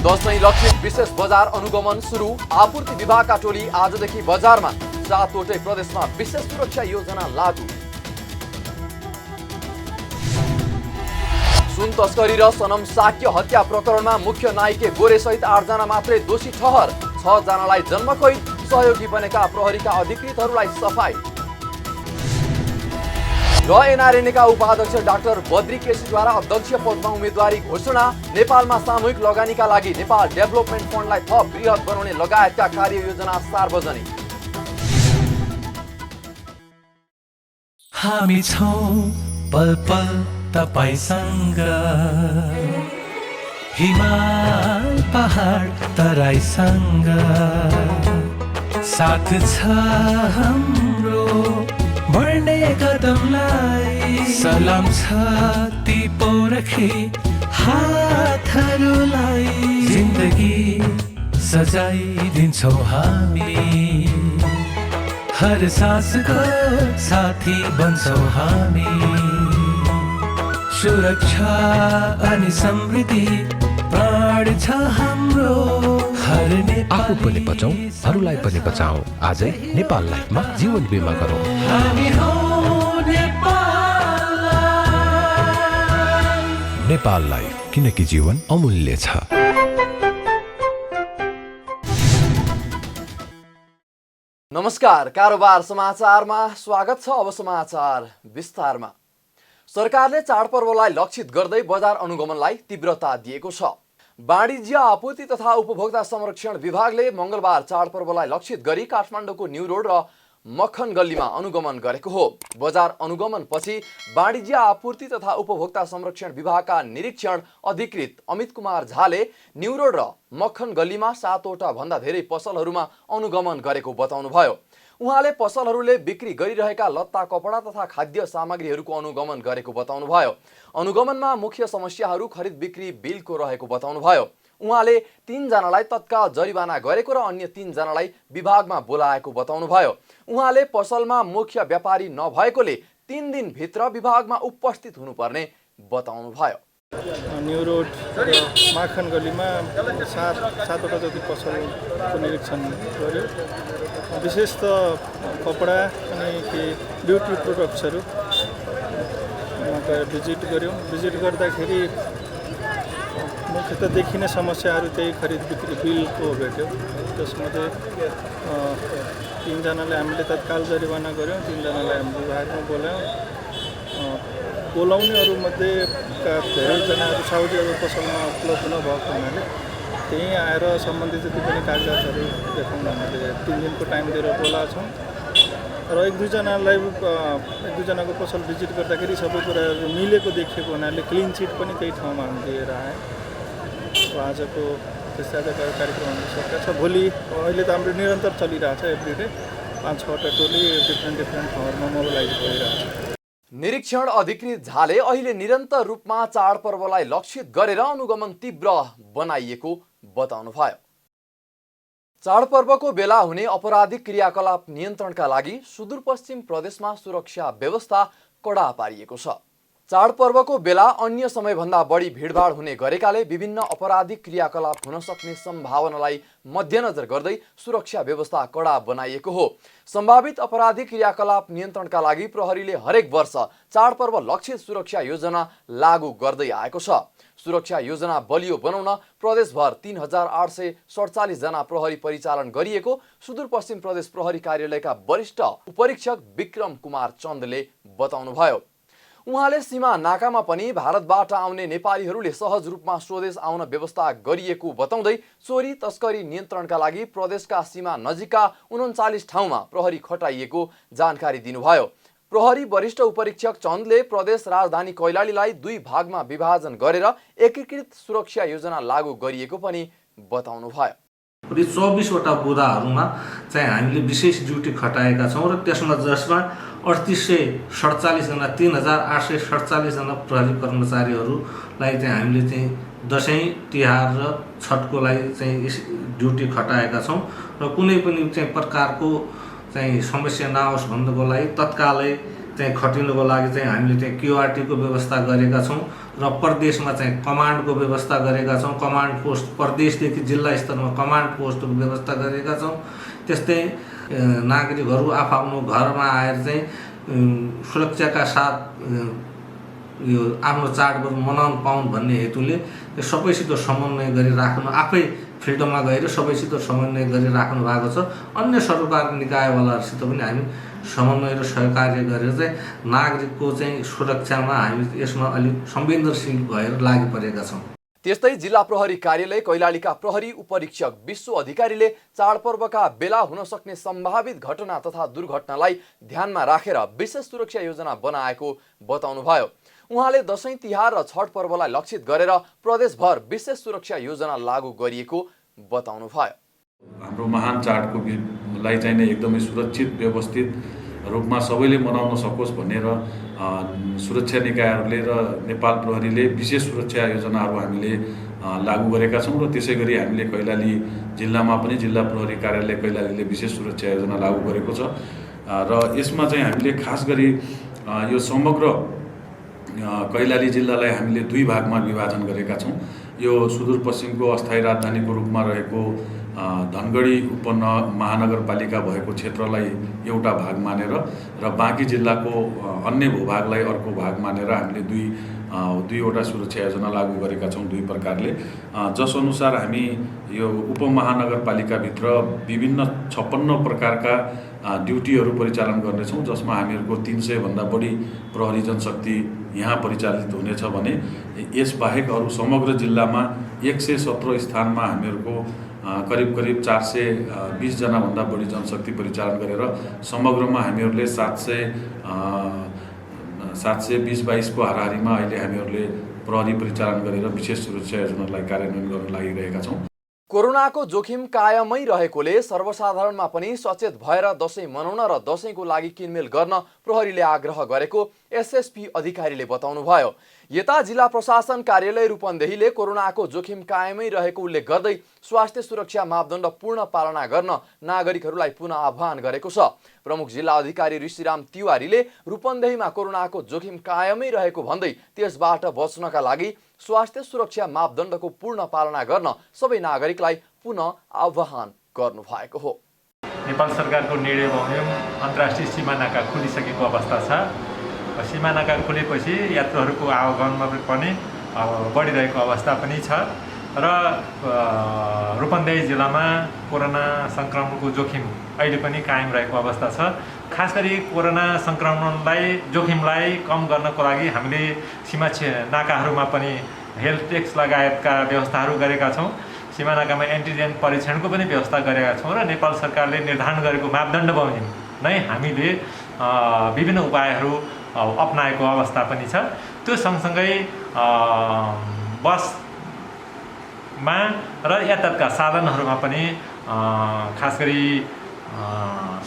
दशैं लक्षित विशेष बजार अनुगमन सुरु। आपूर्ति विभागका टोली आजदेखि बजारमा। 7वटै प्रदेशमा विशेष सुरक्षा योजना लागू। सुन तस्करी र सनम साक्य हत्या प्रकरणमा मुख्य नायिके गोरेसहित 8 जना मात्रै दोषी ठहर। 6 जनालाई जन्मकैद, सहयोगी बनेका प्रहरीका अधिकृतहरूलाई सफाई। र एनआरएनएका उपाध्यक्ष डाक्टर बद्री केसीद्वारा अध्यक्ष पदमा उम्मेदवारी घोषणा। नेपालमा सामूहिक लगानीका लागि नेपाल डेभलपमेन्ट फन्डलाई थप बृहत बनाउने लगायतका कार्ययोजना सार्वजनिक। हामी छौं पल पल तपाईसँग, हिमाल पहाड तराईसँग, साथ छ हाम्रो बढ्ने कदमलाई। सलाम छ ती पोरखे हातहरूलाई, जिन्दगी सजाइदिन्छौँ हामी, हर सासको साथी बन्छौँ हामी। सुरक्षा अनि समृद्धि प्राण छ हाम्रो, हर आफू पनि बचौं, अरूलाई पनि बचाऊ। आजै नेपाल लाइफमा जीवन बिमा गरौँ। हामी हौं नेपाल लाइफ। नेपाल लाइफ, किनकि जीवन अमूल्य छ। नमस्कार, कारोबार समाचारमा स्वागत छ। अब समाचार विस्तारमा। सरकारले चाडपर्वलाई लक्षित गर्दै बजार अनुगमनलाई तीव्रता दिएको छ। वाणिज्य आपूर्ति तथा उपभोक्ता संरक्षण विभागले मंगलबार चाडपर्वलाई लक्षित गरी काठमाडौँको न्यू रोड र मक्खन गल्लीमा अनुगमन गरेको हो। बजार अनुगमनपछि वाणिज्य आपूर्ति तथा उपभोक्ता संरक्षण विभागका निरीक्षण अधिकृत अमित कुमार झाले न्यू रोड र मक्खन गल्लीमा 7वटा भन्दा धेरै पसलहरूमा अनुगमन गरेको बताउनुभयो। उहाँले पसलहरूले बिक्री गरिरहेका लत्ता, कपडा तथा खाद्य सामग्रीहरूको अनुगमन गरेको बताउनुभयो। अनुगमनमा मुख्य समस्याहरू खरिद बिक्री बिलको रहेको बताउनुभयो। उहाँले 3 जनालाई तत्काल जरिवाना गरेको र अन्य 3 जनालाई विभागमा बोलाएको बताउनुभयो। उहाँले पसलमा मुख्य व्यापारी नभएकोले 3 दिनभित्र विभागमा उपस्थित हुनुपर्ने बताउनुभयो। न्यू रोड र माखन गल्लीमा 7वटा जति पसलको निरीक्षण गर्यो। विशेष त कपडा अनि ब्युटी प्रोडक्ट्सहरू भिजिट गऱ्यौँ। भिजिट गर्दाखेरि मुख्यतः देखिने समस्याहरू त्यही खरिद बिक्री बिलको भेट्यो। त्यसमध्ये 3 जनालाई हामीले तत्काल जरिवाना गऱ्यौँ, 3 जनालाई हामी विभागमा बोलाउनेहरूमध्येका धेरैजनाहरू साउदी अरब पसलमा उपलब्ध नभएको हुनाले त्यहीँ आएर सम्बन्धित जति पनि कागजातहरू देखाउन हामीले 3 दिनको टाइम दिएर बोलाएको छौँ। र 1-2 जनाको पसल भिजिट गर्दाखेरि सबै कुराहरू मिलेको देखिएको हुनाले क्लिन चिट पनि त्यही ठाउँमा हामी लिएर आयौँ। आजको त्यस्तै कार्यक्रमहरू सकेका छ। भोलि अहिले त हाम्रो निरन्तर चलिरहेछ, एभ्रिडे 5-6वटा टोली डिफ्रेन्ट ठाउँहरूमा मोबिलाइज भइरहेछ। निरीक्षण अधिकृत झाले अहिले निरन्तर रूपमा चाडपर्वलाई लक्षित गरेर अनुगमन तीव्र बनाइएको बताउनुभयो। चाडपर्वको बेला हुने अपराधिक क्रियाकलाप नियन्त्रणका लागि सुदूरपश्चिम प्रदेशमा सुरक्षा व्यवस्था कडा पारिएको छ। चाडपर्वको बेला अन्य समयभन्दा बढी भिडभाड हुने गरेकाले विभिन्न अपराधिक क्रियाकलाप हुन सक्ने सम्भावनालाई मध्यनजर गर्दै सुरक्षा व्यवस्था कडा बनाइएको हो। सम्भावित अपराधिक क्रियाकलाप नियन्त्रणका लागि प्रहरीले हरेक वर्ष चाडपर्व लक्षित सुरक्षा योजना लागू गर्दै आएको छ। सुरक्षा योजना बलियो बनाउन प्रदेशभर 3847 जना प्रहरी परिचालन गरिएको सुदूरपश्चिम प्रदेश प्रहरी कार्यालयका वरिष्ठ उपरीक्षक विक्रम कुमार चन्दले बताउनुभयो। उहाँले सीमा नाकामा पनि भारतबाट आउने नेपालीहरूले सहज रूपमा स्वदेश आउन व्यवस्था गरिएको बताउँदै चोरी तस्करी नियन्त्रणका लागि प्रदेशका सीमा नजिकका 39 ठाउँमा प्रहरी खटाइएको जानकारी दिनुभयो। प्रहरी वरिष्ठ उपरीक्षक चन्दले प्रदेश राजधानी कैलालीलाई 2 भागमा विभाजन गरेर एकीकृत सुरक्षा योजना लागू गरिएको पनि बताउनुभयो। 24वटा बुदाहरूमा चाहिँ हामीले विशेष ड्युटी खटाएका छौँ र त्यसमा जसमा 3847 जना 3847 जना प्रहरी कर्मचारीहरूलाई चाहिँ हामीले चाहिँ दसैँ तिहार र छठको लागि चाहिँ ड्युटी खटाएका छौँ र कुनै पनि चाहिँ प्रकारको चाहिँ समस्या नआओस् भन्नको लागि तत्कालै चाहिँ खटिनुको लागि चाहिँ हामीले चाहिँ क्युआरटीको व्यवस्था गरेका छौँ र प्रदेशमा चाहिँ कमान्डको व्यवस्था गरेका छौँ। कमान्ड पोस्ट प्रदेशदेखि जिल्ला स्तरमा कमान्ड पोस्टको व्यवस्था गरेका छौँ। त्यस्तै नागरिकहरू आफ्नो घरमा आएर चाहिँ सुरक्षाका साथ यो आफ्नो चाडपर्व मनाउन पाउन् भन्ने हेतुले सबैसित समन्वय गरिराख्नु, आफै फिल्डमा गएर सबैसित समन्वय गरिराख्नु भएको छ। अन्य सरकार निकायवालाहरूसित पनि हामी समन्वय र सहकार्य गरेर चाहिँ नागरिकको चाहिँ सुरक्षामा हामी यसमा अलिक संवेदनशील भएर लागि परेका छौँ। त्यस्तै जिल्ला प्रहरी कार्यालय कैलालीका प्रहरी उपरीक्षक विश्व अधिकारीले चाडपर्वका बेला हुन सक्ने सम्भावित घटना तथा दुर्घटनालाई ध्यानमा राखेर विशेष सुरक्षा योजना बनाएको बताउनुभयो। उहाँले दशैं तिहार र छठ पर्वलाई लक्षित गरेर प्रदेशभर विशेष सुरक्षा योजना लागू गरिएको बताउनुभयो। हाम्रो महान चाडको लाई चाहिँ नै एकदमै सुरक्षित व्यवस्थित रूपमा सबैले मनाउन सकोस् भनेर सुरक्षा निकायहरूले र नेपाल प्रहरीले विशेष सुरक्षा योजनाहरू हामीले लागू गरेका छौँ र त्यसै गरी हामीले कैलाली जिल्लामा पनि जिल्ला प्रहरी कार्यालय कैलालीले विशेष सुरक्षा योजना लागू गरेको छ र यसमा चाहिँ हामीले खास गरी यो समग्र कैलाली जिल्लालाई हामीले दुई भागमा विभाजन गरेका छौँ। यो सुदूरपश्चिमको अस्थायी राजधानीको रूपमा रहेको धनगढी उपमहानगरपालिका भएको क्षेत्रलाई एउटा भाग मानेर र बाँकी जिल्लाको अन्य भूभागलाई अर्को भाग मानेर हामीले दुईवटा सुरक्षा योजना लागू गरेका छौँ दुई प्रकारले, जसअनुसार हामी यो उपमहानगरपालिकाभित्र विभिन्न 56 प्रकारका ड्युटीहरू परिचालन गर्नेछौँ, जसमा हामीहरूको 300 भन्दा बढी प्रहरी जनशक्ति यहाँ परिचालित हुनेछ भने यसबाहेक अरू समग्र जिल्लामा 117 स्थानमा हामीहरूको करिब 420 जना भन्दा बढी जनशक्ति परिचालन गरेर समग्रमा हामीहरूले 720-22 को हाराहारीमा अहिले हामीहरूले प्रहरी परिचालन गरेर विशेष सुरक्षा योजनालाई कार्यान्वयन गर्न लागिरहेका छौँ। कोरोनाको जोखिम कायमै रहेकोले सर्वसाधारणमा पनि सचेत भएर दशैं मनाउन र दशैंको लागि किनमेल गर्न प्रहरीले आग्रह गरेको एसएसपी अधिकारीले बताउनुभयो। यता जिल्ला प्रशासन कार्यालय रूपन्देहीले कोरोनाको जोखिम कायमै रहेको उल्लेख गर्दै स्वास्थ्य सुरक्षा मापदण्ड पूर्ण पालना गर्न नागरिकहरूलाई पुनः आह्वान गरेको छ। प्रमुख जिल्ला अधिकारी ऋषिराम तिवारीले रूपन्देहीमा कोरोनाको जोखिम कायमै रहेको भन्दै त्यसबाट बच्नका लागि स्वास्थ्य सुरक्षा मापदण्डको पूर्ण पालना गर्न सबै नागरिकलाई पुनः आह्वान गर्नुभएको हो। नेपाल सरकारको निर्णय बमोजिम अन्तर्राष्ट्रिय सीमा नाका खुलिसकेको अवस्था छ। सीमा नाका खुलेपछि यात्रुहरूको आवागमनमा पनि बढिरहेको अवस्था पनि छ र रूपन्देही जिल्लामा कोरोना सङ्क्रमणको जोखिम अहिले पनि कायम रहेको अवस्था छ। खास गरी कोरोना सङ्क्रमणलाई जोखिमलाई कम गर्नको लागि हामीले सीमा नाकाहरूमा पनि हेल्थ टेक्स लगायतका व्यवस्थाहरू गरेका छौँ। सीमा नाकामा एन्टिजेन परीक्षणको पनि व्यवस्था गरेका छौँ र नेपाल सरकारले निर्धारण गरेको मापदण्ड बमोजिम नै हामीले विभिन्न उपायहरू अपनाएको अवस्था पनि छ। त्यो सँगसँगै बसमा र यातायातका साधनहरूमा पनि खास गरी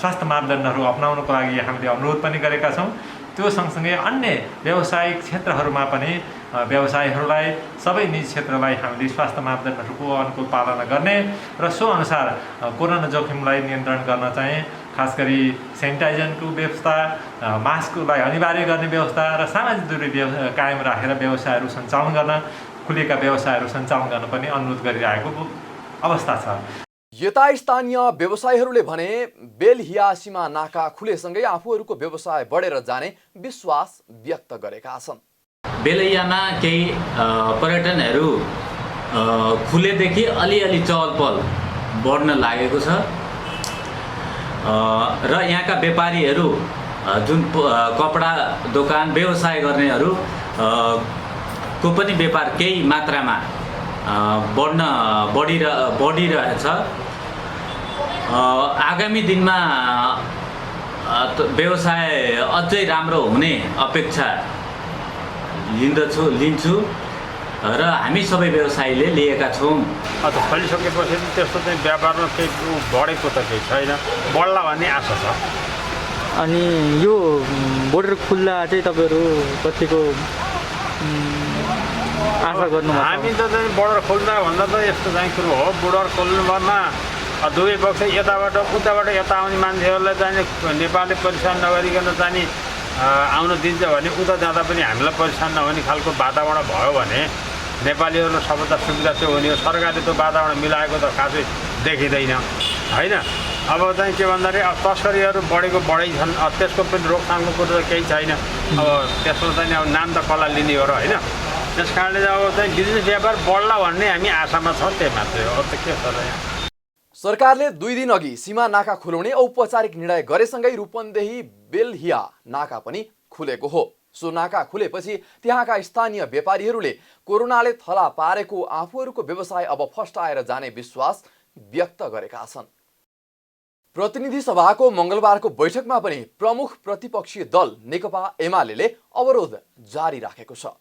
स्वास्थ्य मापदण्डहरू अपनाउनको लागि हामीले अनुरोध पनि गरेका छौँ। त्यो सँगसँगै अन्य व्यावसायिक क्षेत्रहरूमा पनि व्यवसायीहरूलाई सबै निजी क्षेत्रलाई हामीले स्वास्थ्य मापदण्डहरूको अनुकूल पालना गर्ने र सो अनुसार कोरोना जोखिमलाई नियन्त्रण गर्न चाहिँ खास गरी सेनिटाइजरको व्यवस्था, मास्कलाई अनिवार्य गर्ने व्यवस्था र सामाजिक दूरी कायम राखेर व्यवसायहरू सञ्चालन गर्न, खुलेका व्यवसायहरू सञ्चालन गर्न पनि अनुरोध गरिरहेको अवस्था छ। यता स्थानीय व्यवसायीहरूले भने बेलहिया सीमा नाका खुलेसँगै आफूहरूको व्यवसाय बढेर जाने विश्वास व्यक्त गरेका छन्। बेलहियामा केही पर्यटनहरू खुलेदेखि अलिअलि चहलपहल बढ्न लागेको छ र यहाँका व्यापारीहरू जुन कपडा दोकान व्यवसाय गर्नेहरू को पनि व्यापार केही मात्रामा बढिरहेछ। आगामी दिनमा व्यवसाय अझै राम्रो हुने अपेक्षा लिन्छु र हामी सबै व्यवसायीले लिएका छौँ। खोलिसकेपछि त्यस्तो चाहिँ व्यापारमा केही बढेको त केही छैन, बढ्ला भन्ने आशा छ। अनि यो बोर्डर खुल्ला चाहिँ तपाईँहरू कतिको आशा गर्नु? हामी त चाहिँ बोर्डर खोल्दा भन्दा त यस्तो चाहिँ कुरो हो, बोर्डर खोल्नुभन्दा दुवै पक्ष यताबाट उताबाट यता आउने मान्छेहरूलाई चाहिँ नेपालले परेशान नगरिकन चाहिँ आउन दिन्छ भने उता जाँदा पनि हामीलाई परेशान नहुने खालको वातावरण भयो भने नेपालीहरूलाई सबभन्दा सुविधा चाहिँ हुने हो। सरकारले त्यो वातावरण मिलाएको त खासै देखिँदैन होइन। अब चाहिँ के भन्दाखेरि अब तस्करीहरू बढेको बढै छन्, त्यसको पनि रोकथामको कुरो त केही छैन। अब त्यसमा चाहिँ अब नाम त कसलाई लिने हो र होइन। त्यस कारणले चाहिँ अब चाहिँ बिजनेस व्यापार बढ्ला भन्ने हामी आशामा छौँ, त्यही मात्रै हो। अब त के छ र यहाँ। सरकारले 2 दिन अघि सीमा नाका खुलाउने औपचारिक निर्णय गरेसँगै रूपन्देही बेलहिया नाका पनि खुलेको हो। सो नाका खुलेपछि त्यहाँका स्थानीय व्यापारीहरूले कोरोनाले थला पारेको आफूहरूको व्यवसाय अब फस्टाएर जाने विश्वास व्यक्त गरेका छन्। प्रतिनिधि सभाको मंगलबारको बैठकमा पनि प्रमुख प्रतिपक्षी दल नेकपा एमाले अवरोध जारी राखेको छ।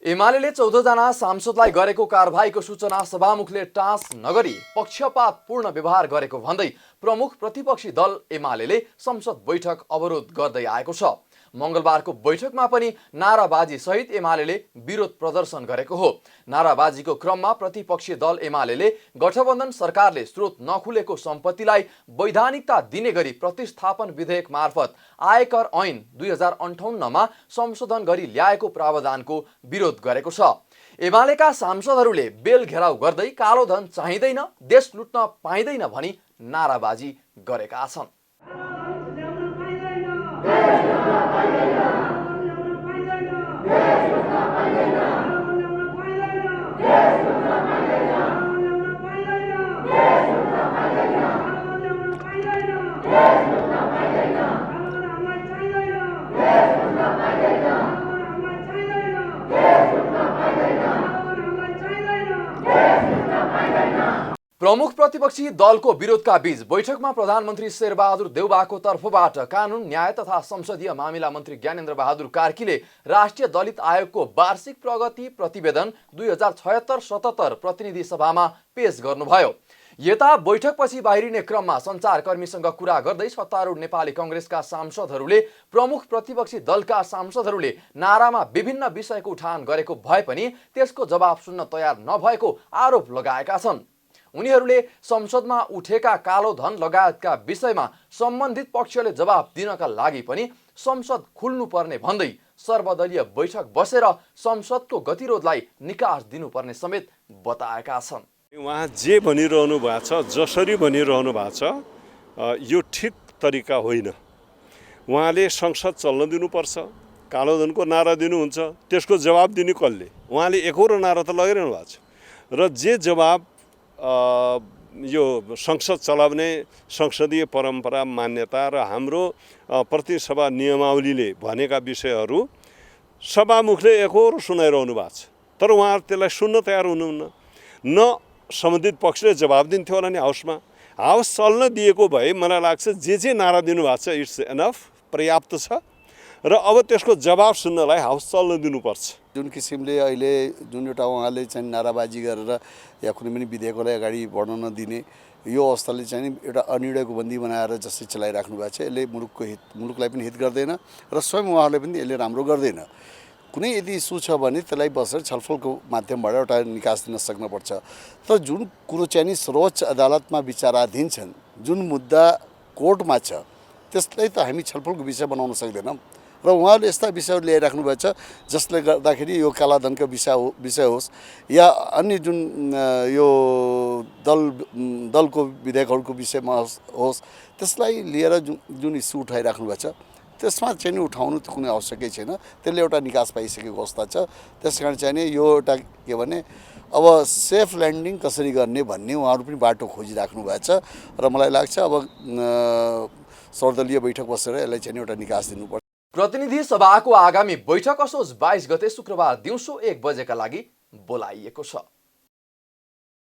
एमाले 14 जना सांसदलाई गरेको कारबाहीको सूचना सभामुखले टाँस नगरी पक्षपातपूर्ण व्यवहार गरेको भन्दै प्रमुख प्रतिपक्षी दल एमाले संसद बैठक अवरोध गर्दै आएको छ। मंगलबारको बैठकमा पनि नाराबाजी सहित एमाले विरोध प्रदर्शन गरेको हो। नाराबाजीको क्रममा प्रतिपक्षी दल एमाले गठबन्धन सरकारले स्रोत नखुलेको सम्पत्तिलाई वैधानिकता दिने गरी प्रतिस्थापन विधेयक मार्फत आयकर ऐन 2058 मा संशोधन गरी ल्याएको प्रावधानको विरोध गरेको छ। एमालेका सांसदहरूले बेल घेराउ गर्दै कालो धन चाहिँदैन, देश लुट्न पाइँदैन भनी नाराबाजी गरेका छन्। प्रमुख प्रतिपक्षी दलको विरोधका बीच बैठकमा प्रधानमन्त्री शेरबहादुर देउबाको तर्फबाट कानुन न्याय तथा संसदीय मामिला मन्त्री ज्ञानेन्द्र बहादुर कार्कीले राष्ट्रिय दलित आयोगको वार्षिक प्रगति प्रतिवेदन 2076-77 प्रतिनिधि सभामा पेश गर्नुभयो। यता बैठकपछि बाहिरिने क्रममा सञ्चारकर्मीसँग कुरा गर्दै सत्तारूढ नेपाली कांग्रेसका सांसदहरूले प्रमुख प्रतिपक्षी दलका सांसदहरूले नारामा विभिन्न विषयको उठान गरेको भए पनि त्यसको जवाब सुन्न तयार नभएको आरोप लगाएका छन्। उनीहरूले संसदमा उठेका कालो धन लगायतका विषयमा सम्बन्धित पक्षले जवाब दिनका लागि पनि संसद खुल्नुपर्ने भन्दै सर्वदलीय बैठक बसेर संसदको गतिरोधलाई निकास दिनुपर्ने समेत बताएका छन्। उहाँ जे भनिरहनु भएको छ, जसरी भनिरहनु भएको छ, यो ठिक तरिका होइन। उहाँले संसद चल्न दिनुपर्छ, कालो धनको नारा दिनुहुन्छ, त्यसको जवाब दिने कसले? उहाँले एकहोरो नारा त लगाइरहनु भएको छ र जे जवाब यो संसद चलाउने संसदीय परम्परा मान्यता र हाम्रो प्रतिसभा नियमावलीले भनेका विषयहरू सभामुखले एकहोरो सुनाइरहनु भएको छ, तर उहाँहरू त्यसलाई सुन्न तयार हुनुहुन्न। न सम्बन्धित पक्षले जवाब दिन्थ्यो होला नि हाउसमा। हाउस चल्न दिएको भए मलाई लाग्छ जे नारा दिनुभएको छ इट्स एनफ, पर्याप्त छ र अब त्यसको जवाब सुन्नलाई हाउस चल्न दिनुपर्छ। जुन किसिमले अहिले जुन एउटा उहाँले चाहिँ नाराबाजी गरेर या कुनै पनि विधेयकलाई अगाडि बढ्न नदिने यो अवस्थाले चाहिँ एउटा अनिर्णयको बन्दी बनाएर जसरी चलाइराख्नु भएको छ, यसले मुलुकलाई पनि हित गर्दैन र स्वयं उहाँहरूले पनि यसले राम्रो गर्दैन। कुनै यदि इस्यु छ भने त्यसलाई बसेर छलफलको माध्यमबाट एउटा निकास दिन सक्नुपर्छ। तर जुन कुरो चाहिँ नि सर्वोच्च अदालतमा विचाराधीन छन्, जुन मुद्दा कोर्टमा छ, त्यसलाई त हामी छलफलको विषय बनाउन सक्दैनौँ र उहाँले यस्ता विषयहरू ल्याइराख्नु भएको छ जसले गर्दाखेरि यो कालाधनको विषय होस् या अन्य जुन यो दलको विधेयकहरूको विषयमा होस्, त्यसलाई लिएर जुन इस्यु उठाइराख्नु भएको छ त्यसमा चाहिँ उठाउनु त कुनै आवश्यकै छैन। त्यसले एउटा निकास पाइसकेको अवस्था छ। त्यसकारण चाहिँ नि यो एउटा के भने अब सेफ ल्यान्डिङ कसरी गर्ने भन्ने उहाँहरू पनि बाटो खोजिराख्नु भएको छ र मलाई लाग्छ अब सर्वदलीय बैठक बसेर यसलाई चाहिँ एउटा निकास दिनुपर्छ। प्रतिनिधि सभाको आगामी बैठक असोज 22 गते शुक्रबार दिउँसो 1 बजेका लागि बोलाइएको छ।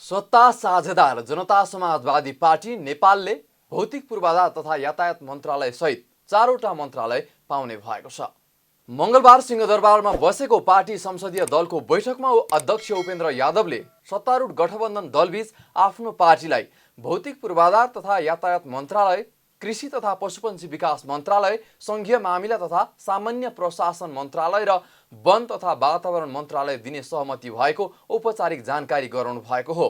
सत्ता साझेदार जनता समाजवादी पार्टी नेपालले भौतिक पूर्वाधार तथा यातायात मन्त्रालय सहित 4वटा मन्त्रालय पाउने भएको छ। मंगलबार सिंहदरबारमा बसेको पार्टी संसदीय दलको बैठकमा अध्यक्ष उपेन्द्र यादवले सत्तारूढ गठबन्धन दलबीच आफ्नो पार्टीलाई भौतिक पूर्वाधार तथा यातायात मन्त्रालय, कृषि तथा पशुपन्छी विकास मन्त्रालय, संघीय मामिला तथा सामान्य प्रशासन मन्त्रालय र वन तथा वातावरण मन्त्रालय दिने सहमति भएको औपचारिक जानकारी गराउनु भएको हो।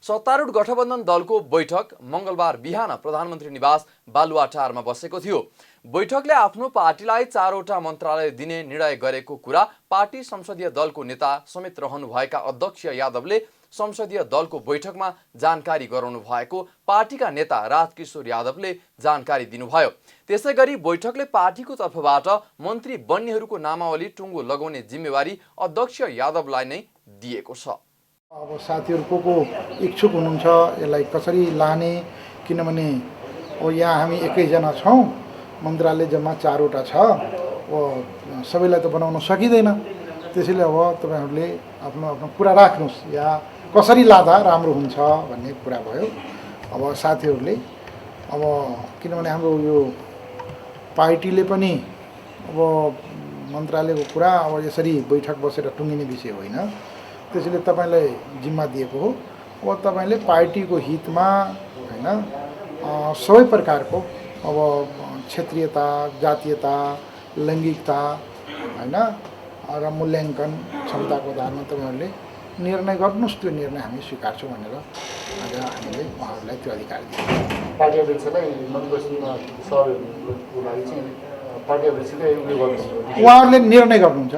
सत्तारूढ गठबन्धन दलको बैठक मङ्गलबार बिहान प्रधानमन्त्री निवास बालुवाटारमा बसेको थियो। बैठकले आफ्नो पार्टीलाई 4वटा मन्त्रालय दिने निर्णय गरेको कुरा पार्टी संसदीय दलको नेता समेत रहनुभएका अध्यक्ष यादवले संसदीय दलको बैठकमा जानकारी गराउनु भएको पार्टीका नेता राजकिशोर यादवले जानकारी दिनुभयो। त्यसैगरी बैठकले पार्टीको तर्फबाट मन्त्री बन्नेहरूको नामावली टुङ्गो लगाउने जिम्मेवारी अध्यक्ष यादवलाई नै दिएको छ। अब साथीहरू को इच्छुक हुनुहुन्छ यसलाई कसरी लाने, किनभने यहाँ हामी एकैजना छौँ, मन्त्रालय जम्मा 4वटा छ, सबैलाई त बनाउन सकिँदैन। त्यसैले अब तपाईँहरूले आफ्नो आफ्नो कुरा राख्नुहोस् या कसरी लाँदा राम्रो हुन्छ भन्ने कुरा भयो। अब साथीहरूले अब किनभने हाम्रो यो पार्टीले पनि अब मन्त्रालयको कुरा अब यसरी बैठक बसेर टुङ्गिने विषय होइन, त्यसैले तपाईँलाई जिम्मा दिएको हो। अब तपाईँले पार्टीको हितमा होइन सबै प्रकारको अब क्षेत्रीयता, जातीयता, लैङ्गिकता होइन र मूल्याङ्कन क्षमताको आधारमा तपाईँहरूले निर्णय गर्नुहोस्। त्यो निर्णय हामी स्वीकार्छौँ भनेर आज हामीले उहाँहरूलाई त्यो अधिकार दियौँ। पार्टी अध्यक्षलाई मन्त्रीमा सहयोगको लागि चाहिँ पार्टी अध्यक्षले उहाँहरूले निर्णय गर्नुहुन्छ।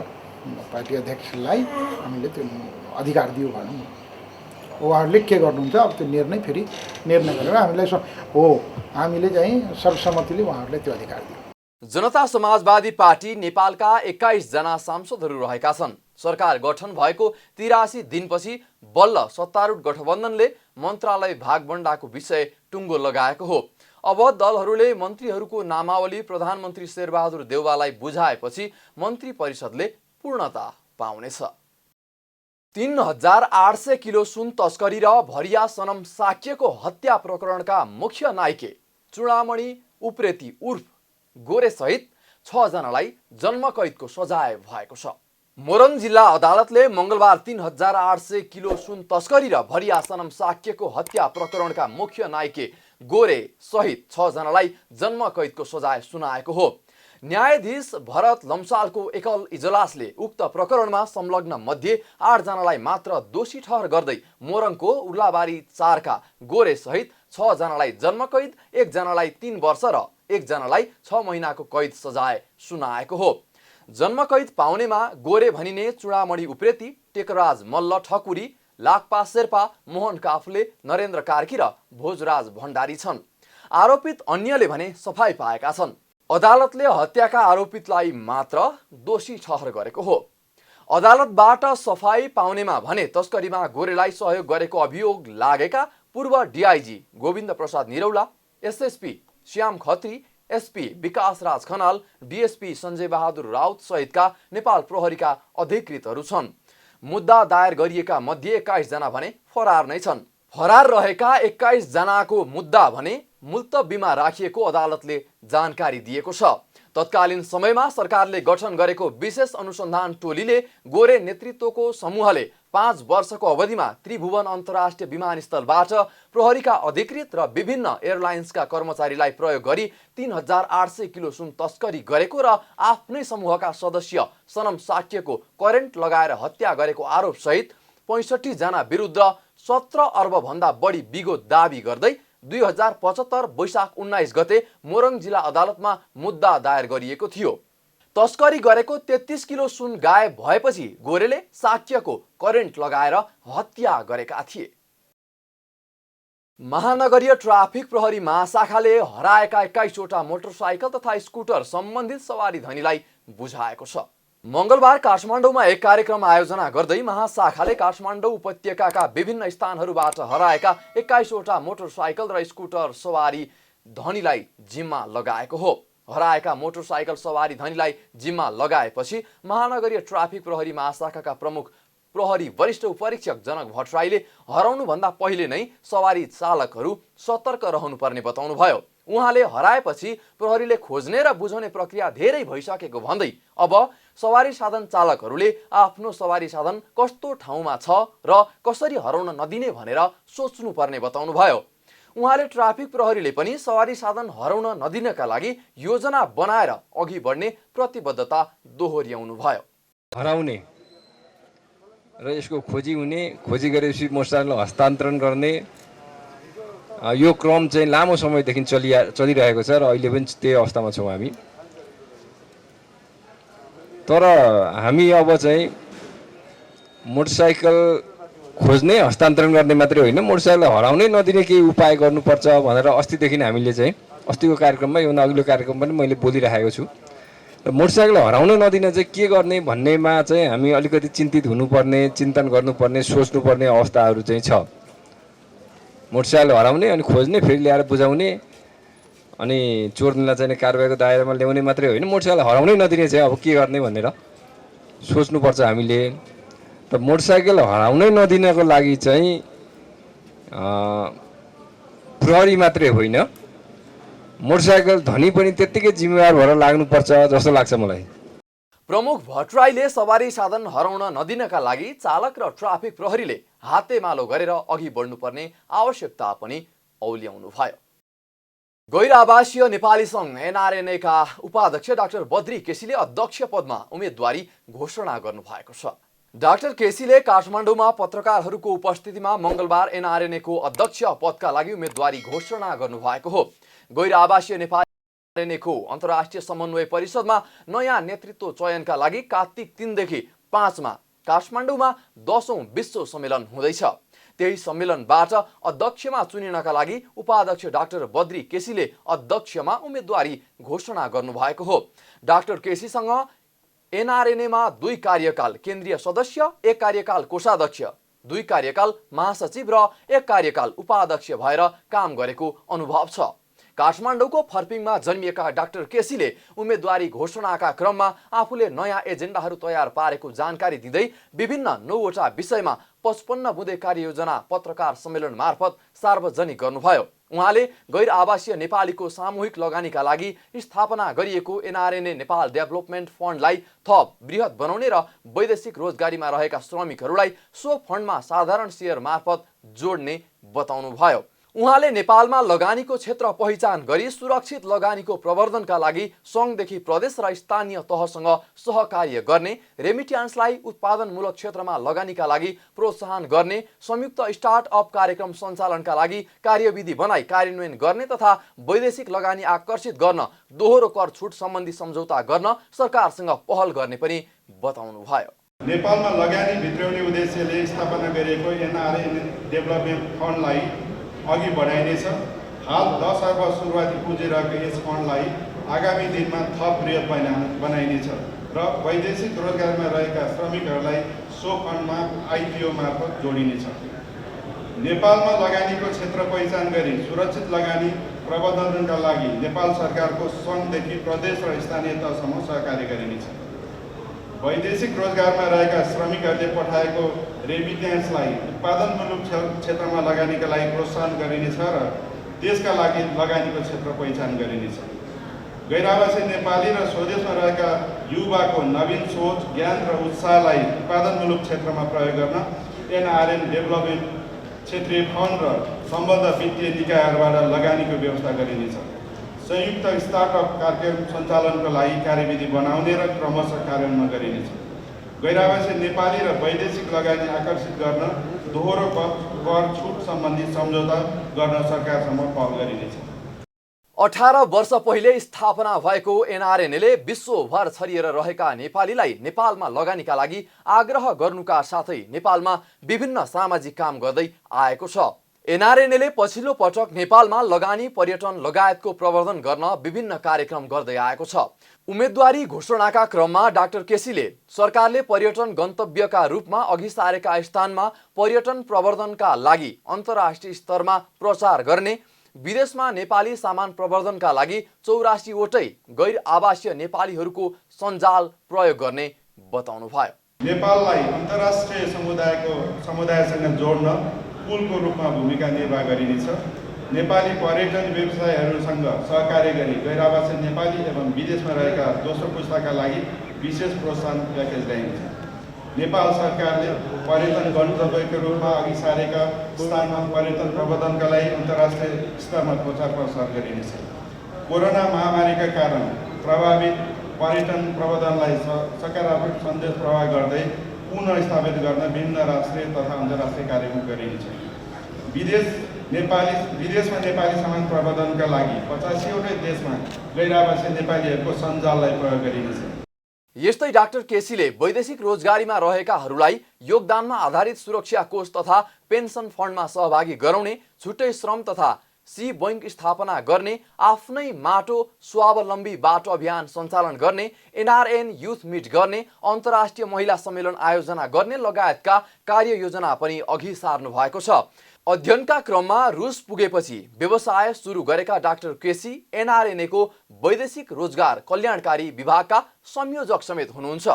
पार्टी अध्यक्षलाई हामीले त्यो अधिकार दियो भनौँ, उहाँहरूले के गर्नुहुन्छ अब त्यो निर्णय फेरि निर्णय गरेर हामीलाई हामीले चाहिँ सर्वसम्मतिले उहाँहरूलाई त्यो अधिकार दियो। जनता समाजवादी पार्टी नेपालका 21 जना सांसदहरू रहेका छन्। सरकार गठन भएको 83 दिनपछि बल्ल सत्तारूढ गठबन्धनले मन्त्रालय भागबण्डाको विषय टुङ्गो लगाएको हो। अब दलहरूले मन्त्रीहरूको नामावली प्रधानमन्त्री शेरबहादुर देउवालाई बुझाएपछि मन्त्री परिषदले पूर्णता पाउनेछ। 3800 किलो सुन तस्करी र भरिया सनम साक्यको हत्या प्रकरणका मुख्य नायिके चूडामणि उप्रेती उर्फ गोरे सहित 6 जनालाई जन्मकैदको सजाय भएको छ। मोरङ जिल्ला अदालतले मङ्गलबार 3800 किलो सुन तस्करी र भरिया सनम साक्यको हत्या प्रकरणका मुख्य नायिके गोरे सहित 6 जनालाई जन्मकैदको सजाय सुनाएको हो। न्यायाधीश भरत लम्सालको एकल इजलासले उक्त प्रकरणमा संलग्न मध्ये 8 जनालाई मात्र दोषी ठहर गर्दै मोरङको उर्लाबारी 4 का गोरे सहित 6 जनालाई जन्मकैद, 1 जनालाई 3 वर्ष र 1 जनालाई 6 महिनाको कैद सजाय सुनाएको हो। जन्मकैद पाउनेमा गोरे भनिने चूडामणि उप्रेती, टेकराज मल्ल ठकुरी, लाक्पा शेर्पा, मोहन काफले, नरेन्द्र कार्की र भोजराज भण्डारी छन्। आरोपित अन्यले भने सफाई पाएका छन्। अदालतले हत्याका आरोपितलाई मात्र दोषी ठहर गरेको हो। अदालतबाट सफाई पाउनेमा भने तस्करीमा गोरेलाई सहयोग गरेको अभियोग लागेका पूर्व DIG Govind Prasad Niraula, SSP Shyam Khatri, SP Bikash Raj Khanal, DSP Sanjay Bahadur Raut सहितका नेपाल प्रहरीका अधिकृतहरू छन्। मुद्दा दायर गरिएका मध्ये 21 जना भने फरार नै छन्। फरार रहेका 21 जनाको मुद्दा भने मुल्तबीमा राखिएको अदालतले जानकारी दिएको छ। तत्कालीन समयमा सरकारले गठन गरेको विशेष अनुसन्धान टोलीले गोरे नेतृत्वको समूहले 5 वर्षको अवधिमा त्रिभुवन अन्तर्राष्ट्रिय विमानस्थलबाट प्रहरीका अधिकृत र विभिन्न एयरलाइन्सका कर्मचारीलाई प्रयोग गरी 3800 किलो सुन तस्करी गरेको र आफ्नै समूहका सदस्य सनम साक्यको करेन्ट लगाएर हत्या गरेको आरोप सहित 65 जना विरुद्ध 17 अर्ब भन्दा बढी बिगो दाबी गर्दै 2075 वैशाख 19 गते मोरङ जिल्ला अदालतमा मुद्दा दायर गरिएको थियो। तस्करी गरेको 33 किलो सुन गायब भएपछि गोरेले साक्यको करेन्ट लगाएर हत्या गरेका थिए। महानगरीय ट्राफिक प्रहरी महाशाखाले हराएका 21 वटा मोटरसाइकल तथा स्कुटर सम्बन्धित सवारी धनीलाई बुझाएको छ। मङ्गलबार काठमाडौँमा एक कार्यक्रम आयोजना गर्दै महाशाखाले काठमाडौँ उपत्यकाका विभिन्न स्थानहरूबाट हराएका 21 वटा मोटरसाइकल र स्कुटर सवारी धनीलाई जिम्मा लगाएको हो। हराएका मोटरसाइकल सवारी धनीलाई जिम्मा लगाएपछि महानगरीय ट्राफिक प्रहरी महाशाखाका प्रमुख प्रहरी वरिष्ठ उपरीक्षक जनक भट्टराईले हराउनुभन्दा पहिले नै सवारी चालकहरू सतर्क रहनुपर्ने बताउनुभयो। उहाँले हराएपछि प्रहरीले खोज्ने र बुझाउने प्रक्रिया धेरै भइसकेको भन्दै अब सवारी साधन चालकहरूले आफ्नो सवारी साधन कस्तो ठाउँमा छ र कसरी हराउन नदिने भनेर सोच्नुपर्ने बताउनुभयो। उहाँले ट्राफिक प्रहरीले पनि सवारी साधन हराउन नदिनका लागि योजना बनाएर अघि बढ्ने प्रतिबद्धता दोहोर्याउनु भयो। हराउने र यसको खोजी हुने, खोजी गरेपछि मोटरसाइकल हस्तान्तरण गर्ने यो क्रम चाहिँ लामो समयदेखि चलिरहेको छ र अहिले पनि त्यही अवस्थामा छौँ हामी। तर हामी अब चाहिँ मोटरसाइकल खोज्ने, हस्तान्तरण गर्ने मात्रै होइन, मोटरसाइकल हराउनै नदिने केही उपाय गर्नुपर्छ भनेर अस्तिदेखि हामीले चाहिँ अस्तिको कार्यक्रममा, योभन्दा अघिल्लो कार्यक्रम पनि मैले बोलिरहेको छु। र मोटरसाइकल हराउन नदिन चाहिँ के गर्ने भन्नेमा चाहिँ हामी अलिकति चिन्तित हुनुपर्ने, चिन्तन गर्नुपर्ने, सोच्नुपर्ने अवस्थाहरू चाहिँ छ। मोटरसाइकल हराउने अनि खोज्ने, फेरि ल्याएर बुझाउने अनि चोर्नेलाई चाहिँ कारबाहीको दायरामा ल्याउने मात्रै होइन, मोटरसाइकल हराउनै नदिने चाहिँ अब के गर्ने भनेर सोच्नुपर्छ हामीले। र मोटरसाइकल हराउनै नदिनको लागि चाहिँ प्रहरी मात्रै होइन, मोटरसाइकल धनी पनि त्यत्तिकै जिम्मेवार भएर लाग्नुपर्छ जस्तो लाग्छ मलाई। प्रमुख भट्टराईले सवारी साधन हराउन नदिनका लागि चालक र ट्राफिक प्रहरीले हातेमालो गरेर अघि बढ्नुपर्ने आवश्यकता पनि औल्याउनु भयो। गैर आवासीय नेपाली सङ्घ एनआरएनएका उपाध्यक्ष डाक्टर बद्री केसीले अध्यक्ष पदमा उम्मेदवारी घोषणा गर्नुभएको छ। डाक्टर केसीले काठमाडौँमा पत्रकारहरूको उपस्थितिमा मङ्गलबार एनआरएनएको अध्यक्ष पदका लागि उम्मेदवारी घोषणा गर्नुभएको हो। गैर आवासीय नेपाली एनआरएनएको अन्तर्राष्ट्रिय समन्वय परिषदमा नयाँ नेतृत्व चयनका लागि कार्तिक 3 देखि 5 मा काठमाडौँमा 10औं विश्व सम्मेलन हुँदैछ। त्यही सम्मेलनबाट अध्यक्षमा चुनिनका लागि उपाध्यक्ष डाक्टर बद्री केसीले अध्यक्षमा उम्मेदवारी घोषणा गर्नुभएको हो। डाक्टर केसीसँग एनआरएनएमा 2 कार्यकाल केन्द्रीय सदस्य, 1 कार्यकाल कोषाध्यक्ष, 2 कार्यकाल महासचिव र 1 कार्यकाल उपाध्यक्ष भएर काम गरेको अनुभव छ। काठमाडौँको फर्पिङमा जन्मिएका डाक्टर केसीले उम्मेदवारी घोषणाका क्रममा आफूले नयाँ एजेन्डाहरू तयार पारेको जानकारी दिँदै विभिन्न 9वटा विषयमा 55 बुँदे कार्ययोजना पत्रकार सम्मेलन मार्फत सार्वजनिक गर्नुभयो। उहाँले गैर आवासीय नेपालीको सामूहिक लगानीका लागि स्थापना गरिएको एनआरएनए नेपाल डेभलपमेन्ट फन्डलाई थप बृहत बनाउने र वैदेशिक रोजगारीमा रहेका श्रमिकहरूलाई सो फन्डमा साधारण सेयर मार्फत जोड्ने बताउनुभयो। उहाँले नेपालमा लगानीको क्षेत्र पहिचान गरी सुरक्षित लगानीको प्रवर्धनका लागि सङ्घदेखि प्रदेश र स्थानीय तहसँग सहकार्य गर्ने, रेमिट्यान्सलाई उत्पादनमूलक क्षेत्रमा लगानीका लागि प्रोत्साहन गर्ने, संयुक्त स्टार्टअप कार्यक्रम सञ्चालनका लागि कार्यविधि बनाई कार्यान्वयन गर्ने तथा वैदेशिक लगानी आकर्षित गर्न दोहोरो कर छुट सम्बन्धी सम्झौता गर्न सरकारसँग पहल गर्ने पनि बताउनुभयो। नेपालमा लगानी भित्राउने उद्देश्यले स्थापना गरिएको एनआरएन डेभलपमेन्ट फन्डलाई अघि बढाइनेछ। हाल 10 अर्ब सुरुवाती पुँजी रहेको यस फन्डलाई आगामी दिनमा थप बृहत बनाइनेछ र वैदेशिक रोजगारमा रहेका श्रमिकहरूलाई सो फन्डमा आइपिओ मार्फत जोडिनेछ। नेपालमा लगानीको क्षेत्र पहिचान गरी सुरक्षित लगानी प्रबन्धनका लागि नेपाल सरकारको सङ्घदेखि प्रदेश र स्थानीय तहसम्म सहकार्य गरिनेछ। वैदेशिक रोजगारमा रहेका श्रमिकहरूले पठाएको रेमिट्यान्सलाई उत्पादनमूलक क्षेत्रमा लगानीका लागि प्रोत्साहन गरिनेछ र त्यसका लागि लगानीको क्षेत्र पहिचान गरिनेछ। गैर आवासीय नेपाली र स्वदेशमा रहेका युवाको नवीन सोच, ज्ञान र उत्साहलाई उत्पादनमूलक क्षेत्रमा प्रयोग गर्न एनआरएन डेभलपमेन्ट क्षेत्रीय फन्ड र सम्बद्ध वित्तीय निकायहरूबाट लगानीको व्यवस्था गरिनेछ। संयुक्त स्टार्टअप कार्यक्रम सञ्चालनको लागि कार्यविधि बनाउने र क्रमशः कार्यान्वयन गरिनेछ। गैर आवासीय नेपाली र वैदेशिक लगानी आकर्षित गर्न दोहोरो कर छुट सम्बन्धी सम्झौता गर्न सरकारसँग पहल गरिनेछ। 18 वर्ष पहिले स्थापना भएको एनआरएनएले विश्वभर छरिएर रहेका नेपालीलाई नेपालमा लगानीका लागि आग्रह गर्नुका साथै नेपालमा विभिन्न सामाजिक काम गर्दै आएको छ। एनआरएनएले पछिल्लो पटक नेपालमा लगानी, पर्यटन लगायतको प्रवर्धन गर्न विभिन्न कार्यक्रम गर्दै आएको छ। उम्मेदवारी घोषणाका क्रममा डाक्टर केसीले सरकारले पर्यटन गन्तव्यका रूपमा अघि सारेका स्थानमा पर्यटन प्रवर्धनका लागि अन्तर्राष्ट्रिय स्तरमा प्रचार गर्ने, विदेशमा नेपाली सामान प्रवर्धनका लागि 84 वटै गैर आवासीय नेपालीहरूको सञ्जाल प्रयोग गर्ने बताउनुभयो। नेपाललाई अन्तर्राष्ट्रिय समुदायसँग जोड्न पुलको रूपमा भूमिका निर्वाह गरिनेछ। नेपाली पर्यटन व्यवसायहरूसँग सहकार्य गरी गैर आवासीय नेपाली एवं विदेशमा रहेका दोस्रो पुस्ताका लागि विशेष प्रोत्साहन प्याकेज ल्याइनेछ। नेपाल सरकारले पर्यटन गन्तव्यको रूपमा अघि सारेका स्थानमा पर्यटन प्रबन्धनका लागि अन्तर्राष्ट्रिय स्तरमा प्रचार प्रसार गरिनेछ। कोरोना महामारीका कारण प्रभावित पर्यटन प्रबन्धनलाई सकारात्मक सन्देश प्रवाह गर्दै पुनर्स्थापित गर्न विभिन्न राष्ट्रिय तथा अन्तर्राष्ट्रिय कार्यक्रम गरिनेछ। विदेशमा नेपाली समाज प्रवर्धनका लागि 85वटै देशमा गैर-आवासीय नेपालीहरूको सञ्जाललाई प्रयोग गरिनेछ। यस्तै डाक्टर केसीले वैदेशिक रोजगारीमा रहेकाहरूलाई योगदानमा आधारित सुरक्षा कोष तथा पेन्सन फन्डमा सहभागी गराउने, छुट्टै श्रम तथा सी बैंक स्थापना गर्ने, आफ्नै माटो स्वावलम्बी बाटो अभियान सञ्चालन गर्ने, एनआरएन युथ मिट गर्ने, अन्तर्राष्ट्रिय महिला सम्मेलन आयोजना गर्ने लगायतका कार्ययोजना पनि अघि सार्नु भएको छ। अध्ययनका क्रममा रुस पुगेपछि व्यवसाय सुरु गरेका डाक्टर केसी एनआरएनएको वैदेशिक रोजगार कल्याणकारी विभागका संयोजक समेत हुनुहुन्छ।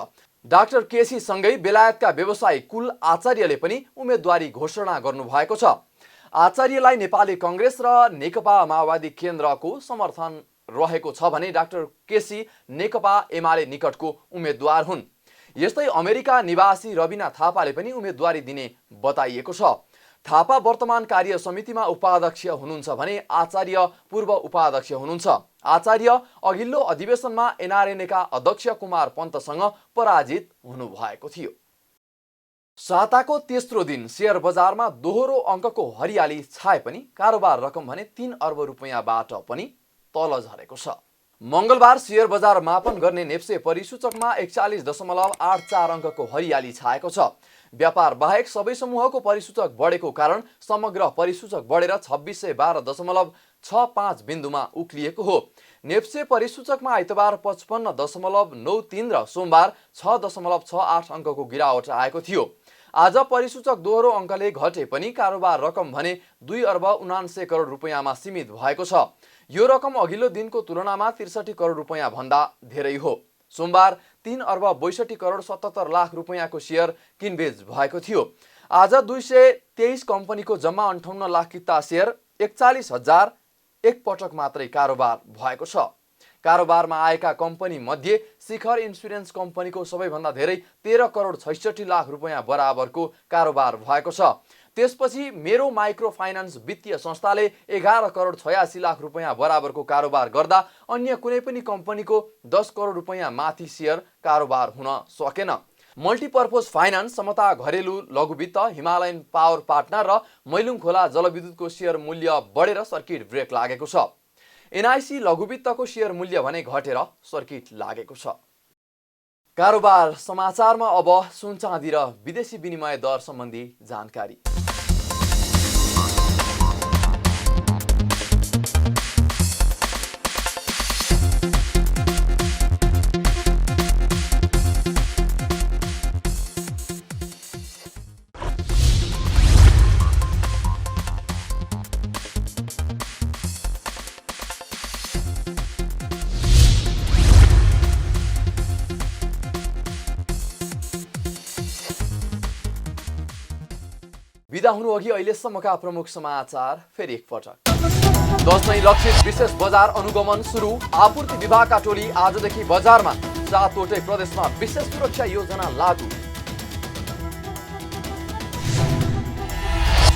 डाक्टर केसी सँगै बेलायतका व्यवसायी कुल आचार्यले पनि उम्मेदवारी घोषणा गर्नुभएको छ। आचार्यलाई नेपाली कांग्रेस र नेकपा माओवादी केन्द्रको समर्थन रहेको छ भने डाक्टर केसी नेकपा एमाले निकटको उम्मेदवार हुन्। यस्तै अमेरिका निवासी रबिना थापाले पनि उम्मेदवारी दिने बताइएको छ। थापा वर्तमान कार्य समितिमा उपाध्यक्ष हुनुहुन्छ भने आचार्य पूर्व उपाध्यक्ष हुनुहुन्छ। आचार्य अघिल्लो अधिवेशनमा एनआरएनका अध्यक्ष कुमार पन्तसँग पराजित हुनुभएको थियो। साताको तेस्रो दिन शेयर बजारमा दोहोरो अङ्कको हरियाली छाए पनि कारोबार रकम भने 3 अर्ब रुपैयाँबाट पनि तल झरेको छ। मंगलबार शेयर बजार मापन गर्ने नेप्से परिसूचकमा 41.84 अङ्कको हरियाली छाएको छ। व्यापार बाहेक सबै समूहको परिसूचक बढेको कारण समग्र परिसूचक बढेर 2612.65 बिन्दुमा उक्लिएको हो। नेप्से परिसूचकमा आइतबार 55.93 र सोमबार 6.68 अङ्कको गिरावट आएको थियो। आज परिसूचक दोहोरो अङ्कले घटे पनि कारोबार रकम भने 2 अर्ब 79 करोड रुपैयाँमा सीमित भएको छ। यो रकम अघिल्लो दिनको तुलनामा 63 करोड रुपैयाँ भन्दा धेरै हो। सोमबार 3 अर्ब 62 करोड 77 लाख रुपैयाँको शेयर किनबेच भएको थियो। आज 223 कम्पनीको जम्मा 58 लाख किता शेयर 41,000 एक पटक मात्रै कारोबार भएको छ। कारोबारमा आएका कम्पनी मध्ये शिखर इन्स्योरेन्स कम्पनीको सबैभन्दा धेरै 13 करोड 66 लाख रुपैयाँ बराबरको कारोबार भएको छ। त्यसपछि मेरो माइक्रो फाइनान्स वित्तीय संस्थाले 11 करोड 86 लाख रुपैयाँ बराबरको कारोबार गर्दा अन्य कुनै पनि कम्पनीको 10 करोड रुपैयाँ माथि शेयर कारोबार हुन सकेन। मल्टिपर्पज फाइनान्स, समता घरेलु लघुवित्त, हिमालयन पावर पार्टनर र मैलुङ खोला जलविद्युतको शेयर मूल्य बढेर सर्किट ब्रेक लागेको छ। एनआईसी लघुवित्तको शेयर मूल्य भने घटेर सर्किट लागेको छ। कारोबार समाचारमा अब सुन चाँदी र विदेशी विनिमय दर सम्बन्धी जानकारी। बिदा हुनु अघि अहिलेसम्मका प्रमुख समाचार फेरि एकपटक। 10 मई लक्षित विशेष बजार अनुगमन सुरु। आपूर्ति विभागका टोली आजदेखि बजारमा। 7वटै प्रदेशमा विशेष सुरक्षा योजना लागू।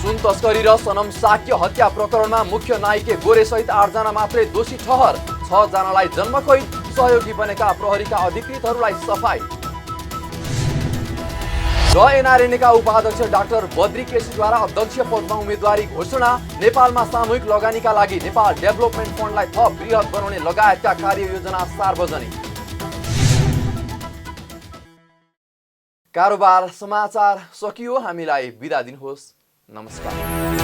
सुन तस्करी र सनम साक्य हत्या प्रकरणमा मुख्य नायिके गोरे सहित 8 जना मात्रै दोषी ठहर। 6 जनालाई जन्मकैद, सहयोगी बनेका प्रहरीका अधिकृतहरूलाई सफाई। र एनआरएनका उपाध्यक्ष डाक्टर बद्री केसीद्वारा अध्यक्ष पदमा उम्मेदवारी घोषणा। नेपालमा सामूहिक लगानीका लागि नेपाल डेभलपमेन्ट फन्डलाई थप बृहत बनाउने लगायतका कार्ययोजना सार्वजनिक। कारोबार समाचार सकियो। हामीलाई बिदा दिनुहोस्। नमस्कार।